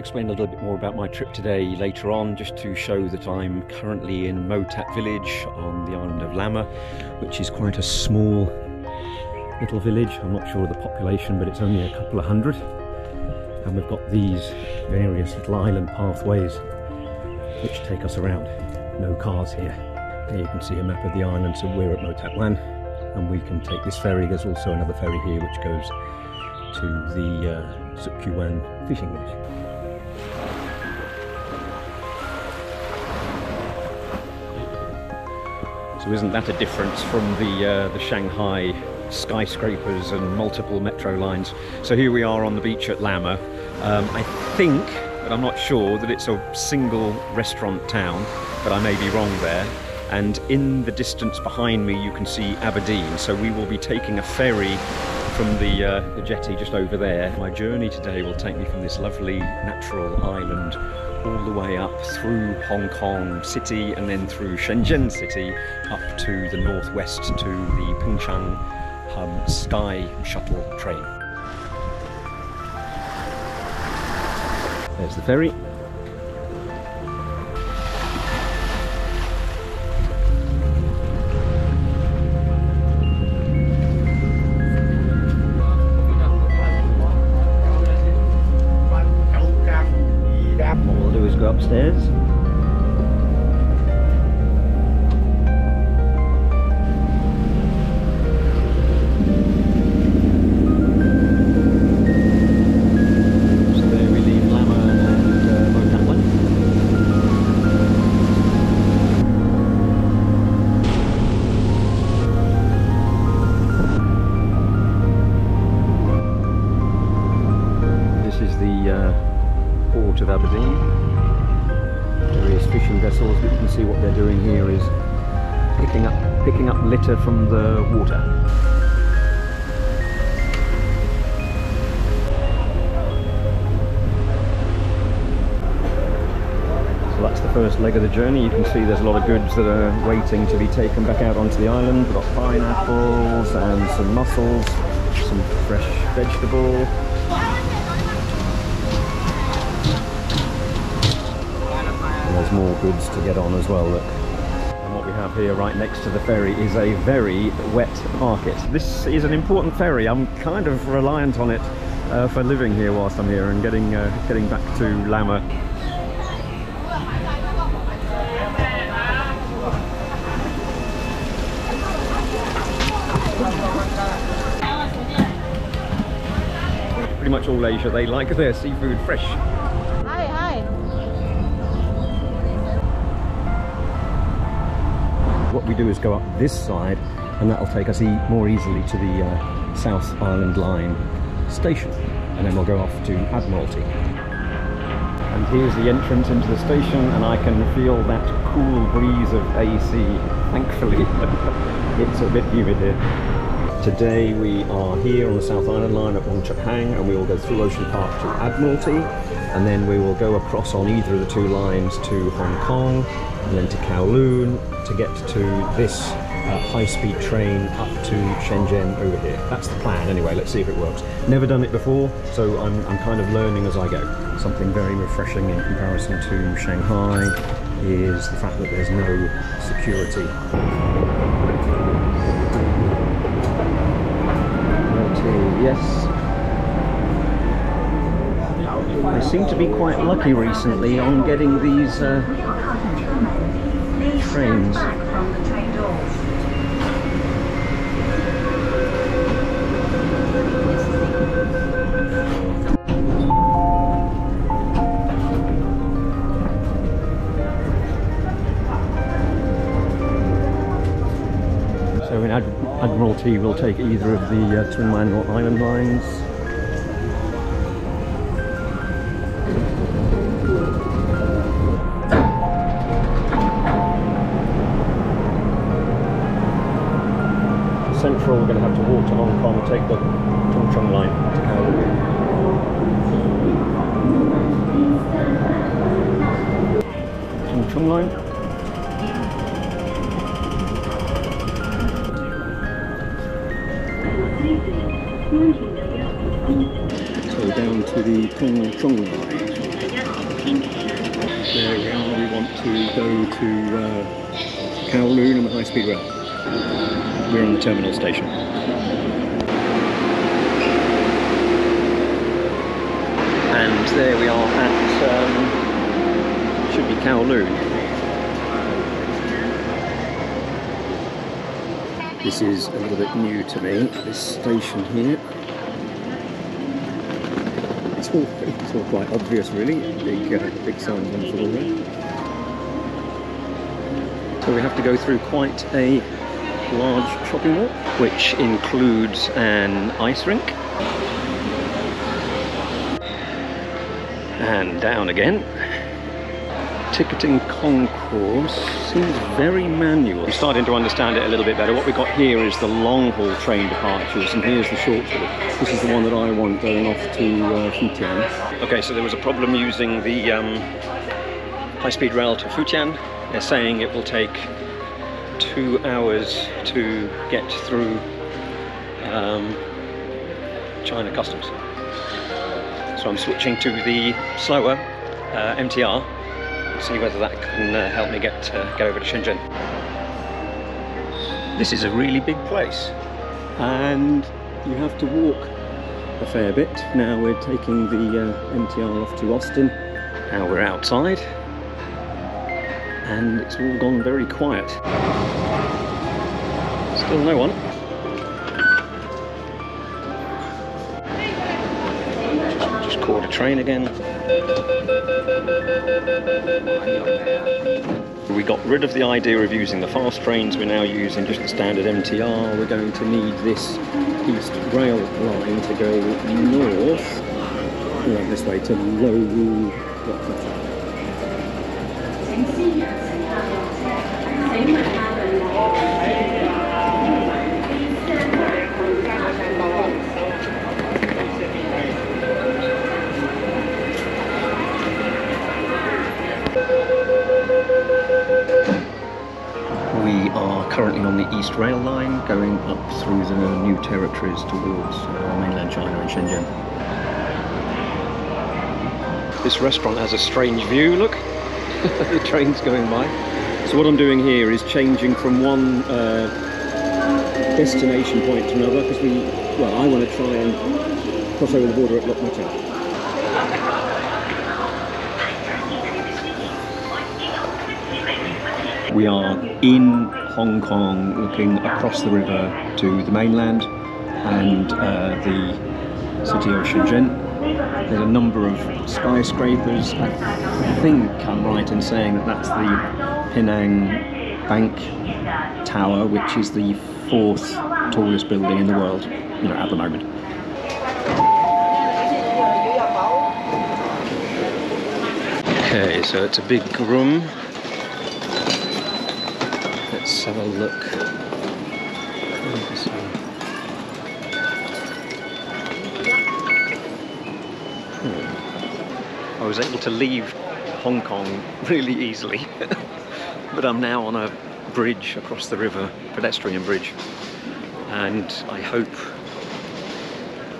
explain a little bit more about my trip today later on, just to show that I'm currently in Mo Tat village on the island of Lamma, which is quite a small little village. I'm not sure of the population, but it's only a couple of hundred. And we've got these various little island pathways which take us around. No cars here. There you can see a map of the island, so we're at Mo Tat Wan, and we can take this ferry. There's also another ferry here which goes to the Suk Kyu Wan fishing village. So isn't that a difference from the Shanghai skyscrapers and multiple metro lines? So here we are on the beach at Lamma. I think, but I'm not sure, that it's a single restaurant town, but I may be wrong there. And in the distance behind me you can see Aberdeen, so we will be taking a ferry from the jetty just over there. My journey today will take me from this lovely natural island all the way up through Hong Kong City and then through Shenzhen City up to the northwest to the Pingchang Sky Shuttle train. There's the ferry. What we'll do is go upstairs. Port of Aberdeen. Various fishing vessels, but you can see what they're doing here is picking up litter from the water. So that's the first leg of the journey. You can see there's a lot of goods that are waiting to be taken back out onto the island. We've got pineapples and some mussels, some fresh vegetable. There's more goods to get on as well, look. And what we have here right next to the ferry is a very wet market. This is an important ferry. I'm kind of reliant on it for living here whilst I'm here and getting back to Lamma. Pretty much all Asia, they like their seafood fresh. What we do is go up this side, and that'll take us more easily to the South Island Line station, and then we'll go off to Admiralty. And here's the entrance into the station, and I can feel that cool breeze of AC. Thankfully, it's a bit humid here. Today we are here on the South Island Line at Wong Chuk Hang, and we will go through Ocean Park to Admiralty, and then we will go across on either of the two lines to Hong Kong, and then to Kowloon to get to this high-speed train up to Shenzhen over here. That's the plan anyway. Let's see if it works. Never done it before, so I'm kind of learning as I go. Something very refreshing in comparison to Shanghai is the fact that there's no security. Yes. I seem to be quite lucky recently on getting these trains. So in Admiralty we'll take either of the Twin Man or Island lines. Central, we're going to have to walk to Hong Kong and take the Chongchong line to Kowloon. Chongchong line. So down to the Chongchong line. to go to Kowloon on the high-speed rail. We're on the terminal station. And there we are at, should be Kowloon. This is a little bit new to me, this station here. It's all quite obvious really, big signs on the floor there. So we have to go through quite a large shopping mall, which includes an ice rink. And down again. Ticketing concourse seems very manual. I'm starting to understand it a little bit better. What we've got here is the long haul train departures, and here's the short haul. This is the one that I want going off to Futian. Okay, so there was a problem using the high-speed rail to Futian. They're saying it will take 2 hours to get through China customs. So I'm switching to the slower MTR. See whether that can help me get over to Shenzhen. This is a really big place, and you have to walk a fair bit. Now we're taking the MTR off to Austin. Now we're outside, and it's all gone very quiet. Still no one. Just caught a train again. We got rid of the idea of using the fast trains, we're now using just the standard MTR. We're going to need this East Rail line to go north, like this way, to Lok Ma Chau. We are currently on the East Rail line, going up through the new territories towards mainland China and Shenzhen. This restaurant has a strange view, look. The train's going by. So what I'm doing here is changing from one destination point to another, because I want to try and cross over the border at Lok Ma Chau. We are in Hong Kong, looking across the river to the mainland and the city of Shenzhen. There's a number of skyscrapers. I think I'm right in saying that that's the Penang Bank Tower, which is the 4th tallest building in the world, at the moment. Okay, so it's a big room. Let's have a look. I was able to leave Hong Kong really easily, but I'm now on a bridge across the river, pedestrian bridge, and I hope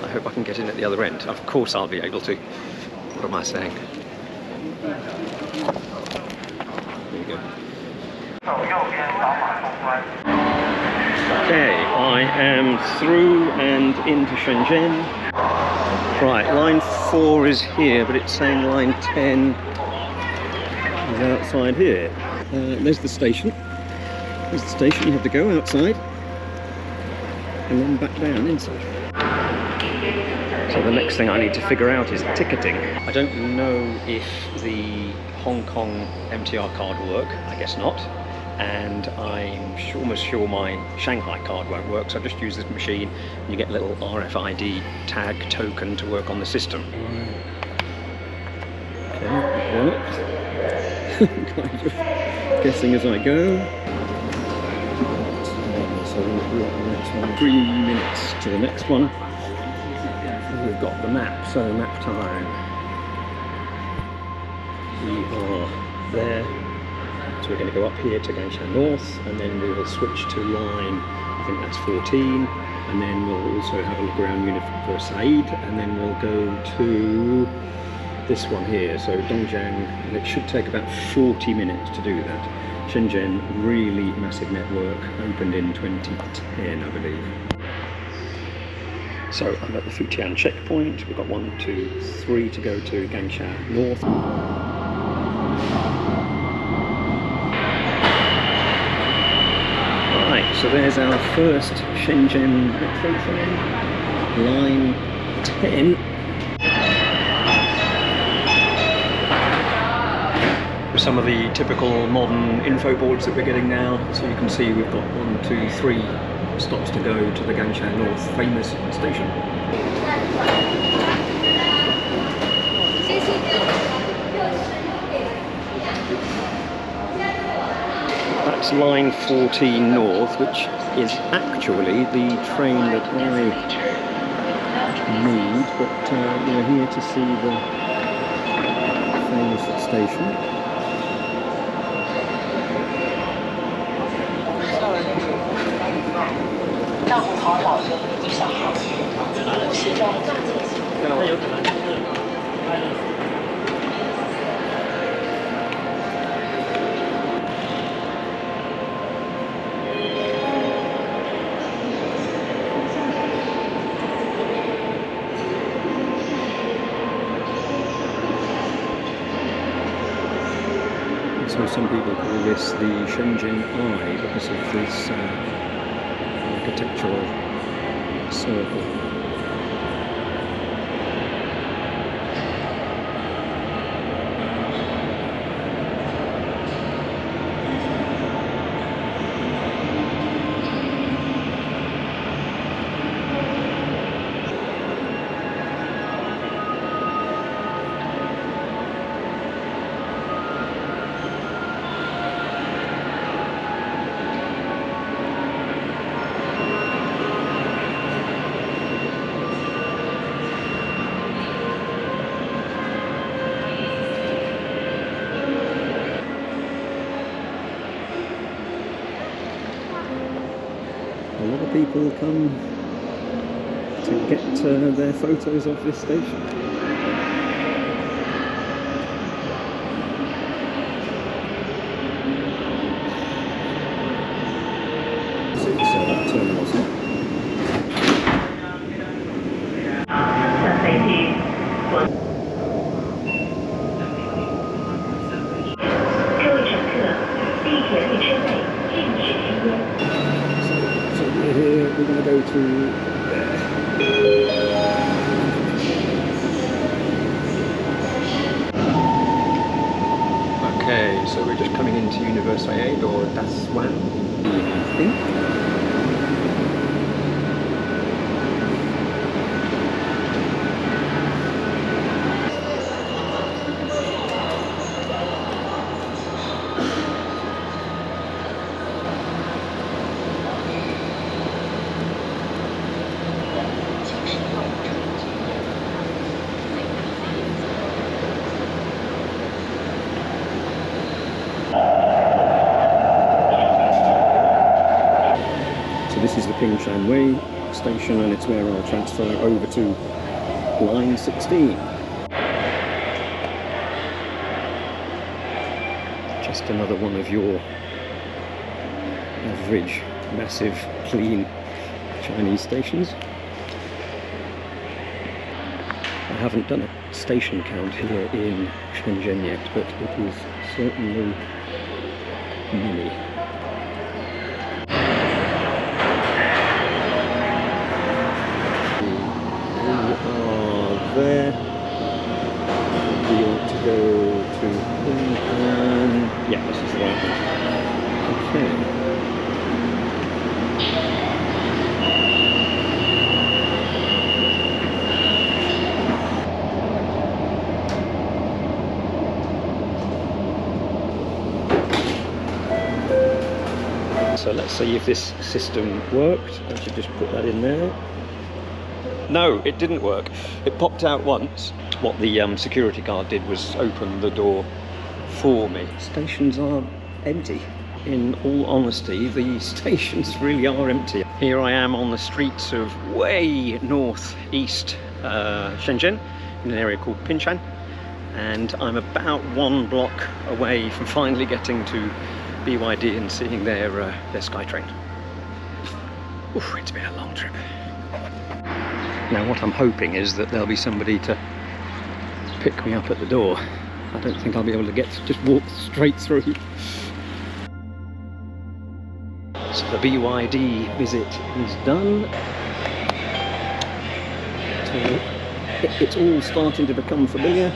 I can get in at the other end. Of course I'll be able to. What am I saying? There you go. Okay, I am through and into Shenzhen. Right, line 4 is here, but it's saying line 10 is outside here. There's the station. There's the station, you have to go outside and then back down inside. So the next thing I need to figure out is ticketing. I don't know if the Hong Kong MTR card will work, I guess not. And I'm almost sure my Shanghai card won't work, so I just use this machine and you get a little RFID tag token to work on the system. Okay, that worked. Kind of guessing as I go. So we'll walk the next one. 3 minutes to the next one. We've got the map, so map time. We are there. So we're going to go up here to Gangshan North, and then we will switch to line, I think that's 14, and then we'll also have a look around Universaid, and then we'll go to this one here, so Dongjiang, and it should take about 40 minutes to do that. Shenzhen, really massive network, opened in 2010, I believe. So I'm at the Futian checkpoint. We've got 1, 2, 3 to go to Gangsha North. Right, so there's our first Shenzhen Metro train, line 10. Some of the typical modern info boards that we're getting now. So you can see we've got 1, 2, 3 stops to go to the Gangsha North famous station. That's line 14 North, which is actually the train that I need, but we're here to see the famous station. So some people call this the Shenzhen Eye because of this architectural circle. A lot of people come to get their photos of this station. Terminals. Here we're going to go to there. Okay, so we're just coming into Universiade or Daswan, I think. This is the Pingshan Way station, and it's where I'll transfer over to line 16. Just another one of your average, massive, clean Chinese stations. I haven't done a station count here in Shenzhen yet, but it is certainly many. There. We want to go to yeah, this is the right one. Okay. So let's see if this system worked. I should just put that in there. No, it didn't work. It popped out once. What the security guard did was open the door for me. Stations are empty. In all honesty, the stations really are empty. Here I am on the streets of way northeast Shenzhen, in an area called Pingshan. and I'm about 1 block away from finally getting to BYD and seeing their SkyTrain. Oof, it's been a long trip. Now what I'm hoping is that there'll be somebody to pick me up at the door. I don't think I'll be able to just walk straight through. So the BYD visit is done. It's all starting to become familiar.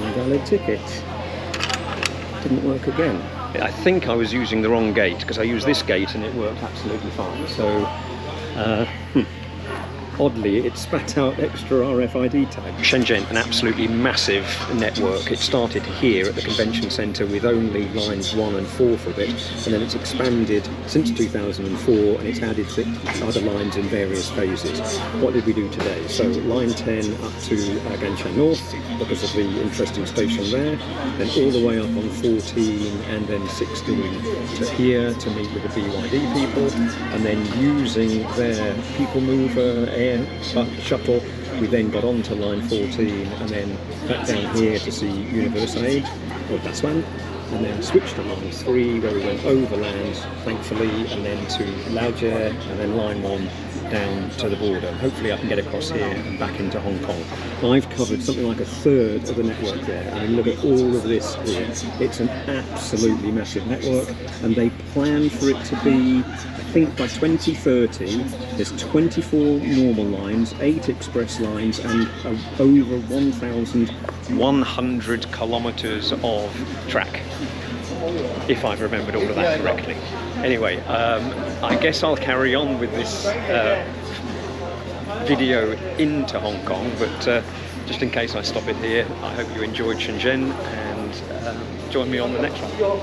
Invalid ticket. Didn't work again. I think I was using the wrong gate, because I used this gate and it worked absolutely fine. So, oddly, it spat out extra RFID tags. Shenzhen, an absolutely massive network. It started here at the convention centre with only lines 1 and 4 for a bit, and then it's expanded since 2004, and it's added other lines in various phases. What did we do today? So line 10 up to Ganshan North, because of the interesting station there, then all the way up on 14 and then 16 to here to meet with the BYD people, and then using their people mover air shuttle, we then got on to line 14 and then back down here to see Universiade or Daswan, and then switched to line 3 where we went overland, thankfully, and then to Laojie, and then line 1 down to the border. Hopefully I can get across here and back into Hong Kong. I've covered something like 1/3 of the network there. I mean, look at all of this here. It's an absolutely massive network, and they plan for it to be, I think by 2030, there's 24 normal lines, 8 express lines, and over 1,100 kilometres of track, if I've remembered all of that correctly. Anyway, I guess I'll carry on with this video into Hong Kong, but just in case I stop it here, I hope you enjoyed Shenzhen, and join me on the next one.